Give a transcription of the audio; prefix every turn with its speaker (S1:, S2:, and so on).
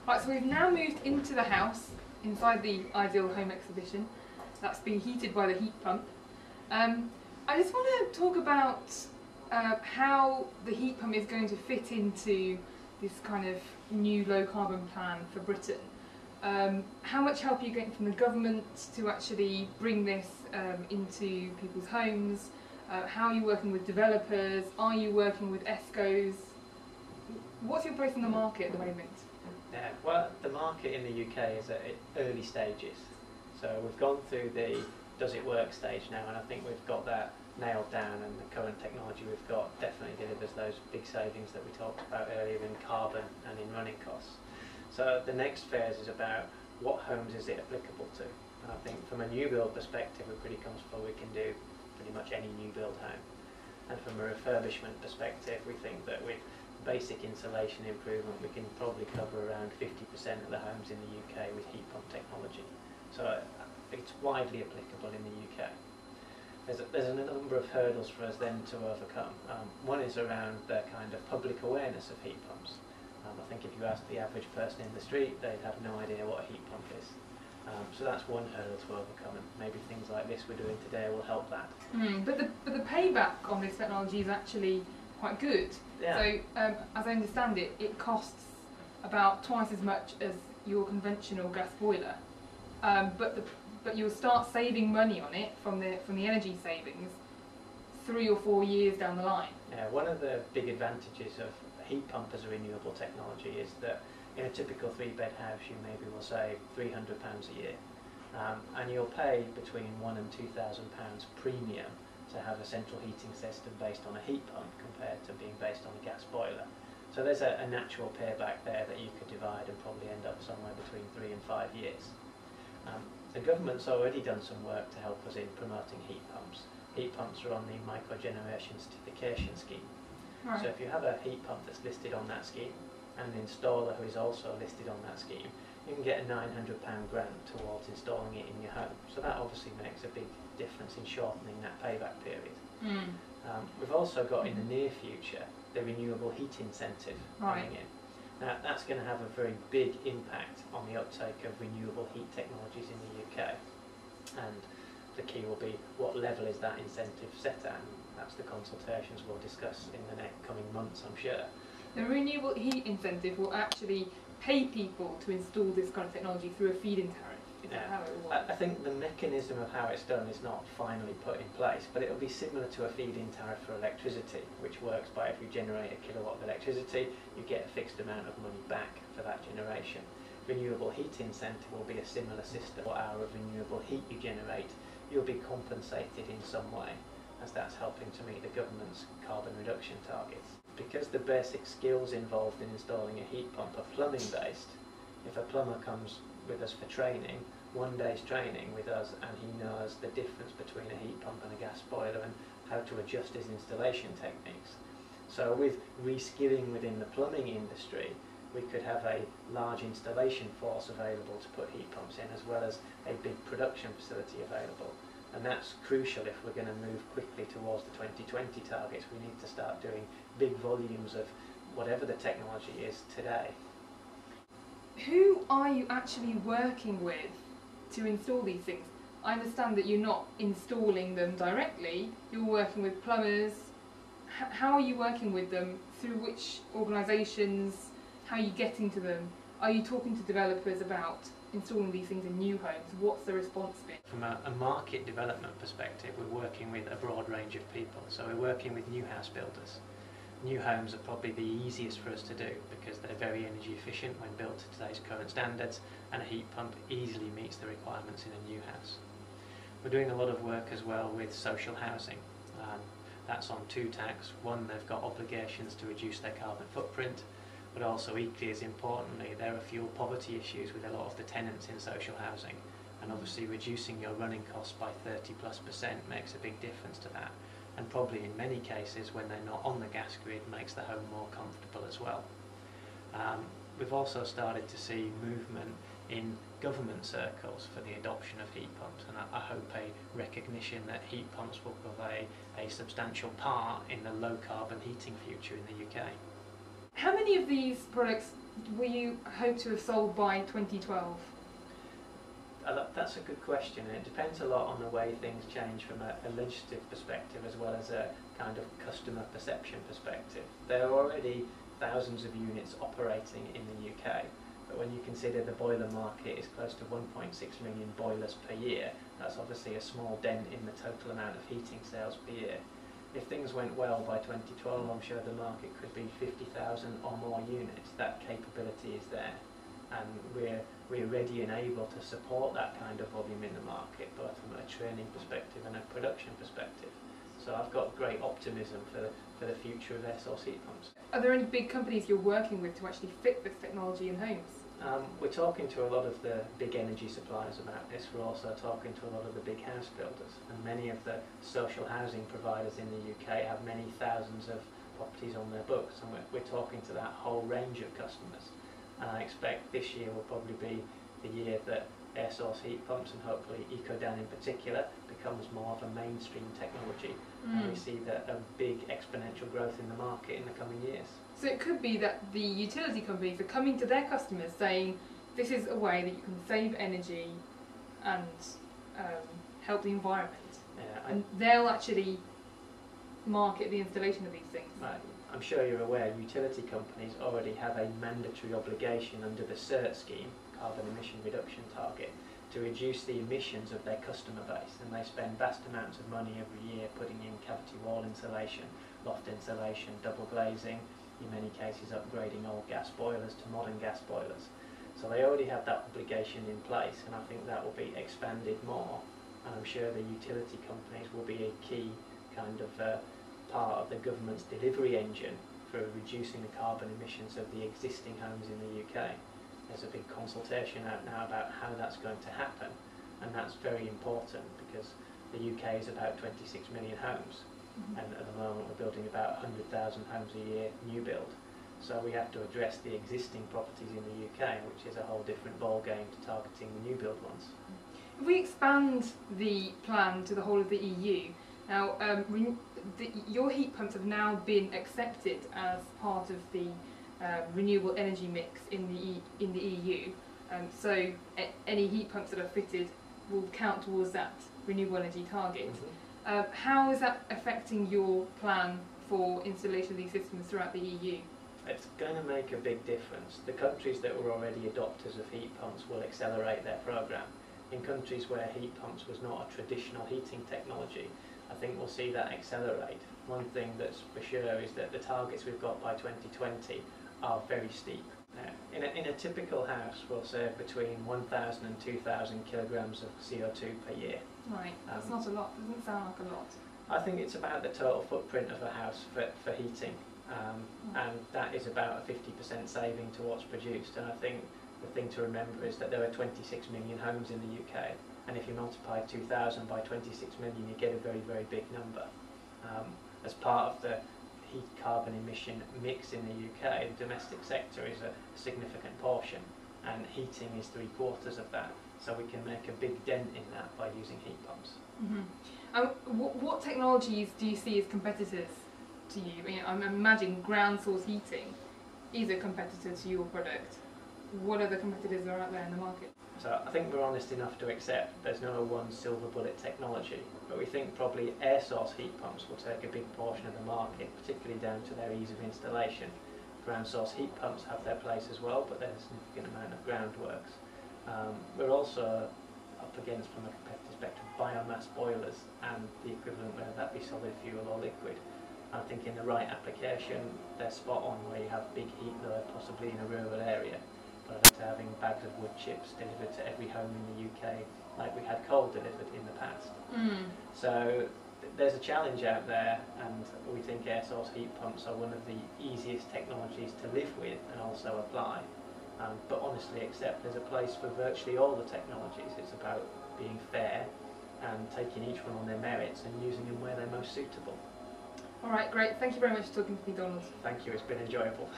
S1: Right, so we've now moved into the house, inside the Ideal Home exhibition. That's being heated by the heat pump. I just want to talk about how the heat pump is going to fit into this kind of new low carbon plan for Britain. How much help are you getting from the government to actually bring this into people's homes? How are you working with developers? Are you working with ESCOs? What's your place in the market at the moment?
S2: Yeah, well, the market in the UK is at early stages. So we've gone through the does it work stage now, and I think we've got that nailed down, and the current technology we've got definitely delivers those big savings that we talked about earlier in carbon and in running costs. So the next phase is about what homes is it applicable to, and I think from a new build perspective we're pretty comfortable we can do pretty much any new build home, and from a refurbishment perspective we think that with basic insulation improvement we can probably cover around 50% of the homes in the UK with heat pump technology. So it's widely applicable in the UK. There's a number of hurdles for us then to overcome. One is around the kind of public awareness of heat pumps. I think if you asked the average person in the street, they'd have no idea what a heat pump is. So that's one hurdle to overcome, and maybe things like this we're doing today will help that.
S1: But the payback on this technology is actually quite good.
S2: Yeah.
S1: So as I understand it, it costs about twice as much as your conventional gas boiler, but you'll start saving money on it from the energy savings 3 or 4 years down the line.
S2: Yeah, one of the big advantages of a heat pump as a renewable technology is that in a typical 3-bed house you maybe will save £300 a year, and you'll pay between £1,000 and £2,000 premium to have a central heating system based on a heat pump compared to being based on a gas boiler. So there's a natural payback there that you could divide and probably end up somewhere between 3 and 5 years. The government's already done some work to help us in promoting heat pumps. Heat pumps are on the microgeneration certification scheme.
S1: Right.
S2: So if you have a heat pump that's listed on that scheme and an installer who is also listed on that scheme, you can get a £900 grant towards installing it in your home. So that obviously makes a big difference in shortening that payback period. We've also got in the near future the renewable heat incentive coming in. Now that's going to have a very big impact on the uptake of renewable heat technologies in the UK, and the key will be what level is that incentive set at, and that's the consultations we'll discuss in the next coming months, I'm sure.
S1: The renewable heat incentive will actually pay people to install this kind of technology through a feed-in tariff. Is that how it will work?
S2: I think the mechanism of how it's done is not finally put in place, but it will be similar to a feed-in tariff for electricity, which works by if you generate a kilowatt of electricity, you get a fixed amount of money back for that generation. Renewable heat incentive will be a similar system. What hour of renewable heat you generate, you'll be compensated in some way, as that's helping to meet the government's carbon reduction targets. Because the basic skills involved in installing a heat pump are plumbing based, if a plumber comes with us for training, 1 day's training with us, and he knows the difference between a heat pump and a gas boiler and how to adjust his installation techniques. So with reskilling within the plumbing industry, we could have a large installation force available to put heat pumps in, as well as a big production facility available. And that's crucial if we're going to move quickly towards the 2020 targets. We need to start doing big volumes of whatever the technology is today.
S1: Who are you actually working with to install these things? I understand that you're not installing them directly, you're working with plumbers. How are you working with them? Through which organisations? How are you getting to them? Are you talking to developers about installing these things in new homes? What's the response been?
S2: From a market development perspective, we're working with a broad range of people. So we're working with new house builders. New homes are probably the easiest for us to do because they're very energy efficient when built to today's current standards, and a heat pump easily meets the requirements in a new house. We're doing a lot of work as well with social housing. That's on 2 tacks. One, they've got obligations to reduce their carbon footprint, but also equally as importantly, there are fuel poverty issues with a lot of the tenants in social housing, and obviously reducing your running costs by 30+% makes a big difference to that, and probably in many cases when they're not on the gas grid makes the home more comfortable as well. We've also started to see movement in government circles for the adoption of heat pumps, and I hope a recognition that heat pumps will play a substantial part in the low carbon heating future in the UK.
S1: How many of these products will you hope to have sold by 2012?
S2: That's a good question, and it depends a lot on the way things change from a legislative perspective as well as a kind of customer perception perspective. There are already thousands of units operating in the UK, but when you consider the boiler market is close to 1.6 million boilers per year, that's obviously a small dent in the total amount of heating sales per year. If things went well by 2012, I'm sure the market could be 50,000 or more units. That capability is there, and we're ready and able to support that kind of volume in the market, both from a training perspective and a production perspective. So I've got great optimism for the future of air source heat pumps.
S1: Are there any big companies you're working with to actually fit this technology in homes?
S2: We're talking to a lot of the big energy suppliers about this. We're also talking to a lot of the big house builders, and many of the social housing providers in the UK have many thousands of properties on their books, and we're talking to that whole range of customers. And I expect this year will probably be the year that air source heat pumps, and hopefully Ecodan in particular, becomes more of a mainstream technology. And we see a big exponential growth in the market in the coming years.
S1: So it could be that the utility companies are coming to their customers saying, this is a way that you can save energy and help the environment.
S2: Yeah,
S1: and they'll actually market the installation of these things.
S2: Right. I'm sure you're aware utility companies already have a mandatory obligation under the CERT scheme, carbon emission reduction target, to reduce the emissions of their customer base, and they spend vast amounts of money every year putting in cavity wall insulation, loft insulation, double glazing, in many cases upgrading old gas boilers to modern gas boilers. So they already have that obligation in place, and I think that will be expanded more, and I'm sure the utility companies will be a key kind of part of the government's delivery engine for reducing the carbon emissions of the existing homes in the UK. There's a big consultation out now about how that's going to happen, and that's very important because the UK is about 26 million homes, and at the moment we're building about 100,000 homes a year new build. So we have to address the existing properties in the UK, which is a whole different ball game to targeting the new build ones.
S1: If we expand the plan to the whole of the EU, now your heat pumps have now been accepted as part of the renewable energy mix in the EU. So any heat pumps that are fitted will count towards that renewable energy target. How is that affecting your plan for installation of these systems throughout the EU?
S2: It's going to make a big difference. The countries that were already adopters of heat pumps will accelerate their programme. In countries where heat pumps was not a traditional heating technology, I think we'll see that accelerate. One thing that's for sure is that the targets we've got by 2020 are very steep. In a typical house, we'll save between 1,000 and 2,000 kilograms of CO2 per year.
S1: Right, that's not a lot. Doesn't sound like a lot.
S2: I think it's about the total footprint of a house for heating, and that is about a 50% saving to what's produced. And I think the thing to remember is that there are 26 million homes in the UK, and if you multiply 2,000 by 26 million, you get a very, very big number. As part of the heat carbon emission mix in the UK, the domestic sector is a significant portion, and heating is 3/4 of that. So we can make a big dent in that by using heat pumps.
S1: What technologies do you see as competitors to you? I mean, I'm imagining ground source heating is a competitor to your product. What other competitors are out there in the market?
S2: So I think we're honest enough to accept there's no one silver bullet technology, but we think probably air source heat pumps will take a big portion of the market, particularly down to their ease of installation. Ground source heat pumps have their place as well, but there's a significant amount of groundworks. We're also up against, from a competitive spectrum, biomass boilers and the equivalent, whether that be solid fuel or liquid. I think in the right application they're spot on, where you have big heat load possibly in a rural area, but to having bags of wood chips delivered to every home in the UK like we had coal delivered in the past. So there's a challenge out there, and we think air source heat pumps are one of the easiest technologies to live with and also apply. But honestly accept there's a place for virtually all the technologies. It's about being fair and taking each one on their merits and using them where they're most suitable.
S1: Alright, great. Thank you very much for talking to me, Donald.
S2: Thank you, it's been enjoyable.